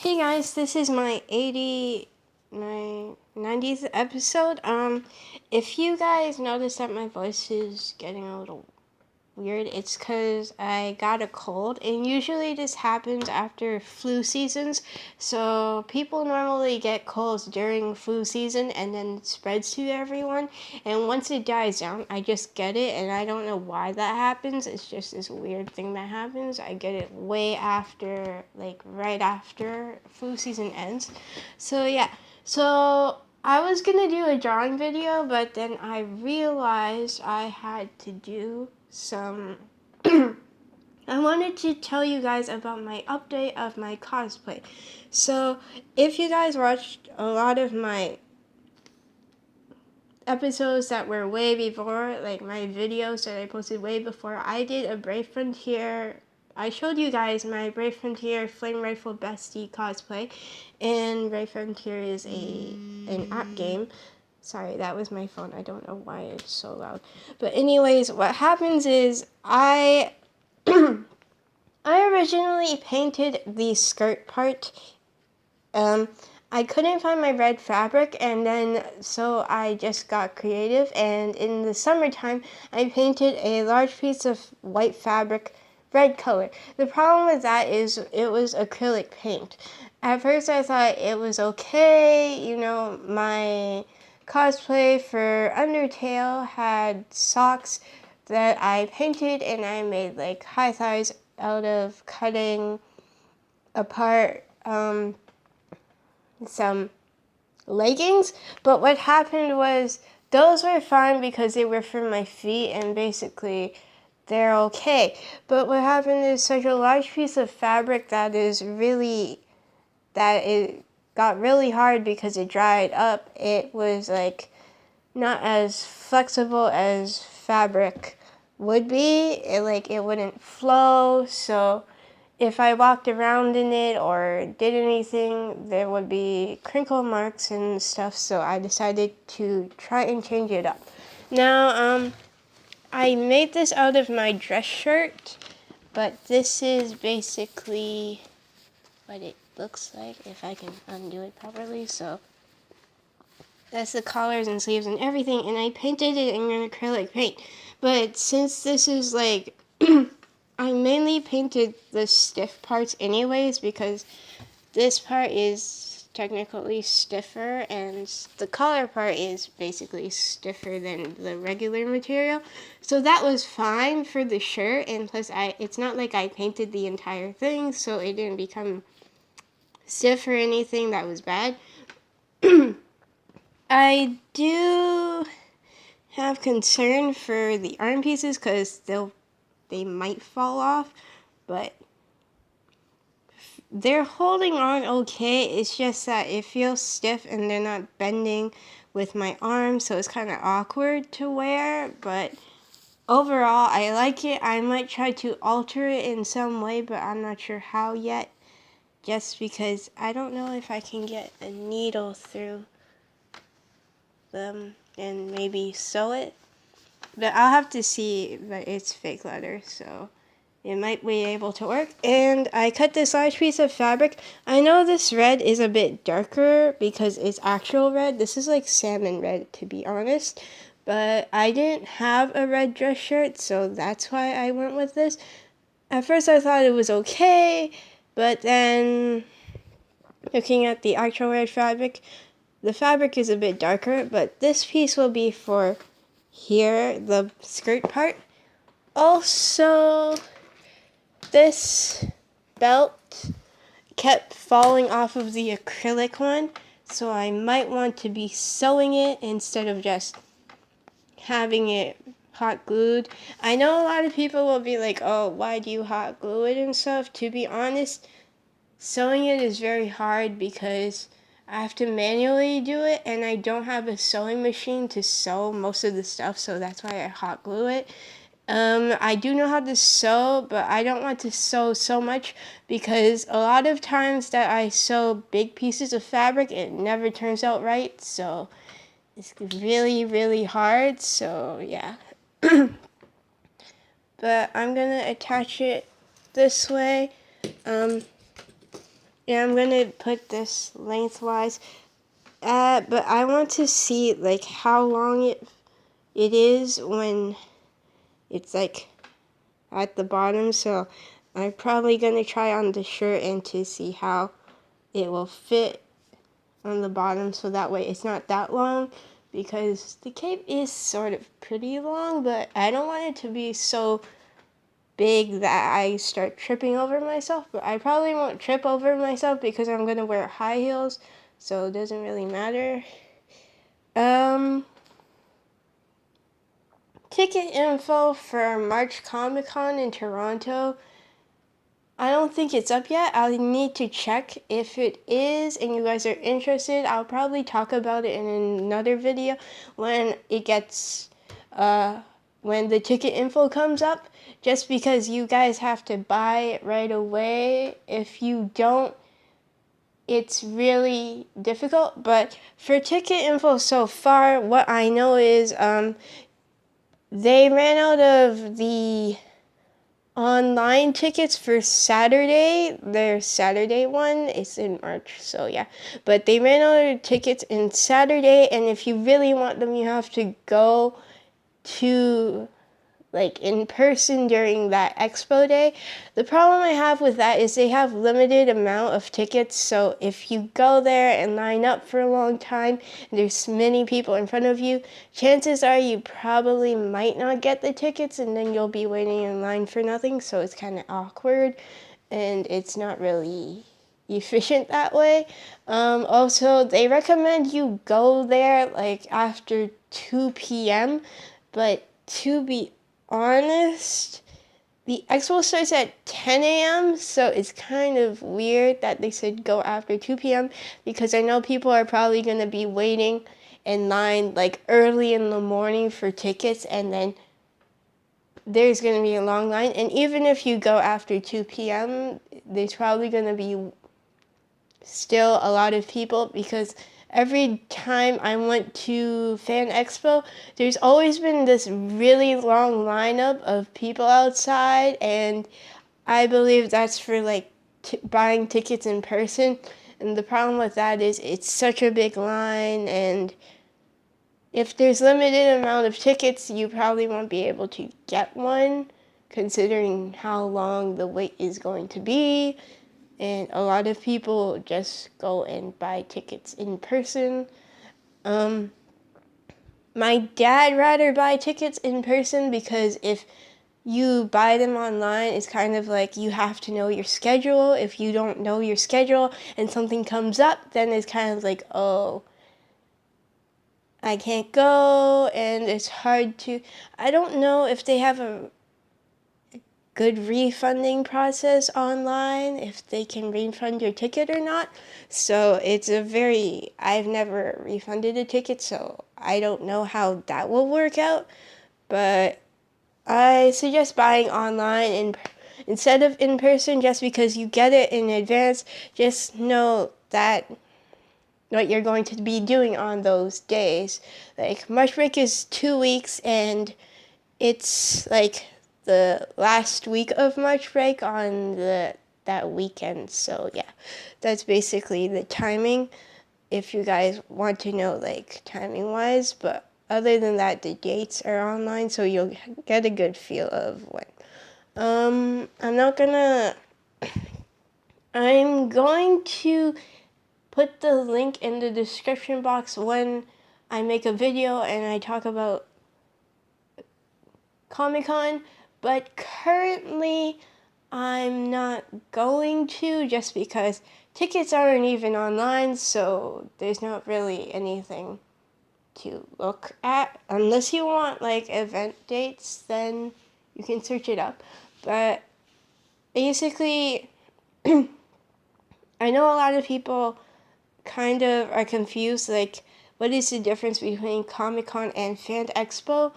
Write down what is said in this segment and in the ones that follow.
Hey guys, this is my 90th episode. If you guys notice that my voice is getting a little weird, it's because I got a cold, and usually this happens after flu seasons. So people normally get colds during flu season and then it spreads to everyone, and once it dies down I just get it, and I don't know why that happens. It's just this weird thing that happens. I get it way after, like right after flu season ends. So yeah, so I was gonna do a drawing video, but then I realized I had to do some I wanted to tell you guys about my update of my cosplay. So if you guys watched a lot of my episodes that were way before, like my videos that I posted way before, I did a Brave Frontier. I showed you guys my Brave Frontier Flame Rifle Bestie cosplay, and Brave Frontier is an app game. Sorry, that was my phone. I don't know why it's so loud. But anyways, what happens is I originally painted the skirt part. I couldn't find my red fabric, and then so I just got creative, and in the summertime I painted a large piece of white fabric red color. The problem with that is it was acrylic paint. At first I thought it was okay, my cosplay for Undertale had socks that I painted, and I made like high thighs out of cutting apart some leggings. But what happened was those were fine because they were for my feet, and basically they're okay. But what happened is such a large piece of fabric that it got really hard because it dried up. It was like not as flexible as fabric would be. It wouldn't flow, so if I walked around in it or did anything, there would be crinkle marks and stuff, so I decided to try and change it up. Now, I made this out of my dress shirt, but this is basically what it looks like, if I can undo it properly. So that's the collars and sleeves and everything, and I painted it in an acrylic paint. But since this is like I mainly painted the stiff parts anyways, because this part is technically stiffer and the collar part is basically stiffer than the regular material. So that was fine for the shirt, and plus it's not like I painted the entire thing, so it didn't become stiff or anything that was bad. I do have concern for the arm pieces because they might fall off, but they're holding on okay. It's just that it feels stiff and they're not bending with my arm, so it's kind of awkward to wear. But overall, I like it. I might try to alter it in some way, but I'm not sure how yet, just because I don't know if I can get a needle through them and maybe sew it. But I'll have to see, but it's fake leather, so it might be able to work. And I cut this large piece of fabric. I know this red is a bit darker because it's actual red. This is like salmon red, to be honest. But I didn't have a red dress shirt, so that's why I went with this. At first I thought it was okay, but then looking at the actual red fabric, the fabric is a bit darker, but this piece will be for here, the skirt part. Also, this belt kept falling off of the acrylic one, so I might want to be sewing it instead of just having it hot glued. I know a lot of people will be like, oh, why do you hot glue it and stuff? To be honest, sewing it is very hard because I have to manually do it, and I don't have a sewing machine to sew most of the stuff, so that's why I hot glue it. I do know how to sew, but I don't want to sew so much because a lot of times that I sew big pieces of fabric, it never turns out right, so it's really, really hard, so yeah. But I'm gonna attach it this way. Yeah, I'm gonna put this lengthwise. But I want to see like how long it is when it's like at the bottom. So I'm probably gonna try on the shirt and to see how it will fit on the bottom, so that way it's not that long, because the cape is sort of pretty long, but I don't want it to be so big that I start tripping over myself. But I probably won't trip over myself because I'm gonna wear high heels, so it doesn't really matter. Ticket info for March Comic Con in Toronto. I don't think it's up yet. I'll need to check. If it is and you guys are interested, I'll probably talk about it in another video when it gets, when the ticket info comes up, just because you guys have to buy it right away. If you don't, it's really difficult. But for ticket info so far, what I know is they ran out of the online tickets for Saturday. Their Saturday one is in March, so yeah. But they ran out of tickets in Saturday, and if you really want them, you have to go to like in person during that expo day. The problem I have with that is they have limited amount of tickets, so if you go there and line up for a long time and there's many people in front of you, chances are you probably might not get the tickets, and then you'll be waiting in line for nothing, so it's kind of awkward and it's not really efficient that way. Also, they recommend you go there like after 2 p.m., but to be honest, the expo starts at 10 a.m., so it's kind of weird that they said go after 2 p.m. because I know people are probably going to be waiting in line like early in the morning for tickets, and then there's going to be a long line. And even if you go after 2 p.m., there's probably going to be still a lot of people, because every time I went to Fan Expo, there's always been this really long lineup of people outside, and I believe that's for like buying tickets in person. And the problem with that is it's such a big line, and if there's limited amount of tickets, you probably won't be able to get one, considering how long the wait is going to be. And a lot of people just go and buy tickets in person. My dad rather buy tickets in person, because if you buy them online, it's kind of like you have to know your schedule. If you don't know your schedule and something comes up, then it's kind of like, oh, I can't go, and it's hard to, I don't know if they have a good refunding process online, if they can refund your ticket or not. So it's I've never refunded a ticket, so I don't know how that will work out. But I suggest buying online instead of in person, just because you get it in advance. Just know that what you're going to be doing on those days. Like March break is 2 weeks, and it's like the last week of March break on that weekend. So yeah, that's basically the timing, if you guys want to know like timing wise. But other than that, the dates are online, so you'll get a good feel of when. I'm not gonna. I'm going to put the link in the description box when I make a video and I talk about Comic-Con, but currently I'm not going to, just because tickets aren't even online, so there's not really anything to look at. Unless you want like event dates, then you can search it up. But basically, I know a lot of people kind of are confused, like, what is the difference between Comic-Con and Fan Expo?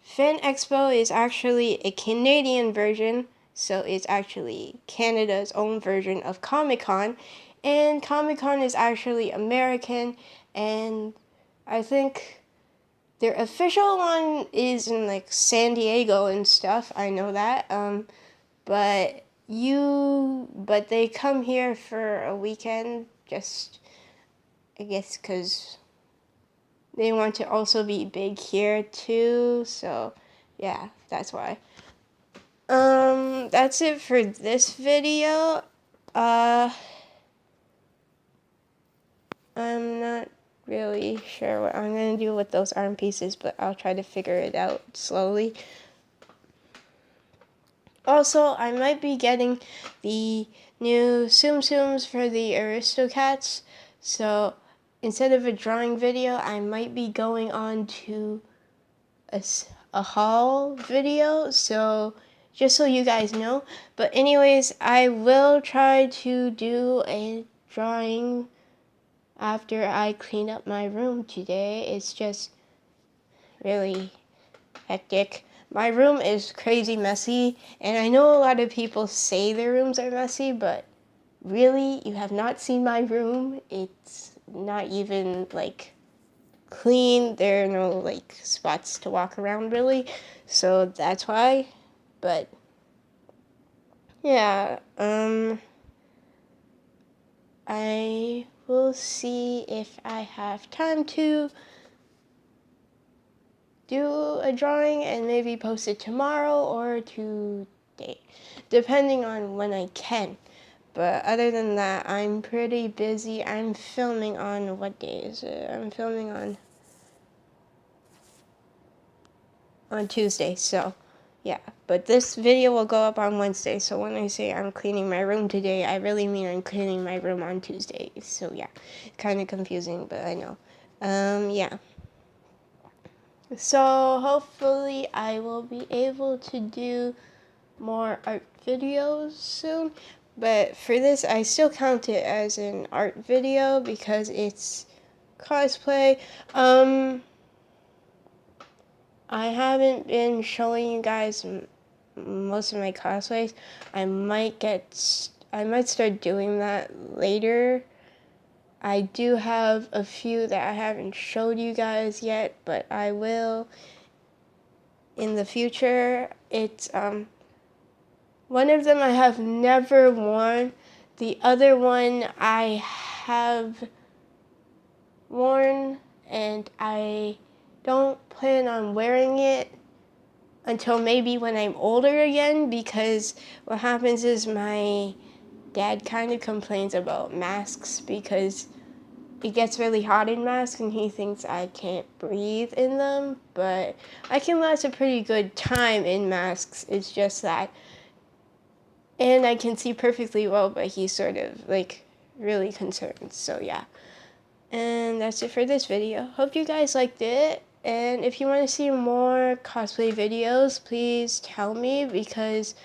Fan Expo is actually a Canadian version, so it's actually Canada's own version of Comic-Con, and Comic-Con is actually American, and I think their official one is in like San Diego and stuff. I know that, but but they come here for a weekend, just, I guess, because they want to also be big here too, so yeah, that's why. That's it for this video. I'm not really sure what I'm gonna do with those arm pieces, but I'll try to figure it out slowly. Also, I might be getting the new Tsum Tsums for the Aristocats, so instead of a drawing video, I might be going on to a haul video, so just so you guys know. But anyways, I will try to do a drawing after I clean up my room today. It's just really hectic. My room is crazy messy, and I know a lot of people say their rooms are messy, but really, you have not seen my room. It's not even like clean. There are no like spots to walk around really, so that's why. But yeah, I will see if I have time to do a drawing and maybe post it tomorrow or today, depending on when I can. But other than that, I'm pretty busy. I'm filming on, what day is it? I'm filming on Tuesday, so yeah. But this video will go up on Wednesday, so when I say I'm cleaning my room today, I really mean I'm cleaning my room on Tuesday. So yeah, kind of confusing, but I know. Yeah. So hopefully I will be able to do more art videos soon. But for this, I still count it as an art video because it's cosplay. I haven't been showing you guys most of my cosplays. I might start doing that later. I do have a few that I haven't showed you guys yet, but I will in the future. It's one of them I have never worn. The other one I have worn, and I don't plan on wearing it until maybe when I'm older again, because what happens is my dad kind of complains about masks because it gets really hot in masks and he thinks I can't breathe in them, but I can last a pretty good time in masks. It's just that, and I can see perfectly well, but he's sort of like really concerned, so yeah. And that's it for this video. Hope you guys liked it. And if you want to see more cosplay videos, please tell me, because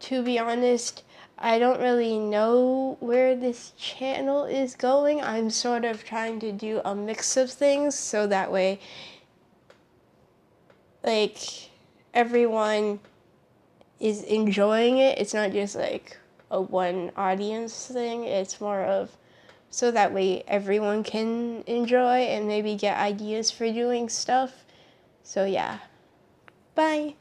to be honest, I don't really know where this channel is going. I'm sort of trying to do a mix of things so that way, like, everyone is enjoying it. It's not just like a one audience thing. It's more of so that way everyone can enjoy and maybe get ideas for doing stuff. So yeah. Bye.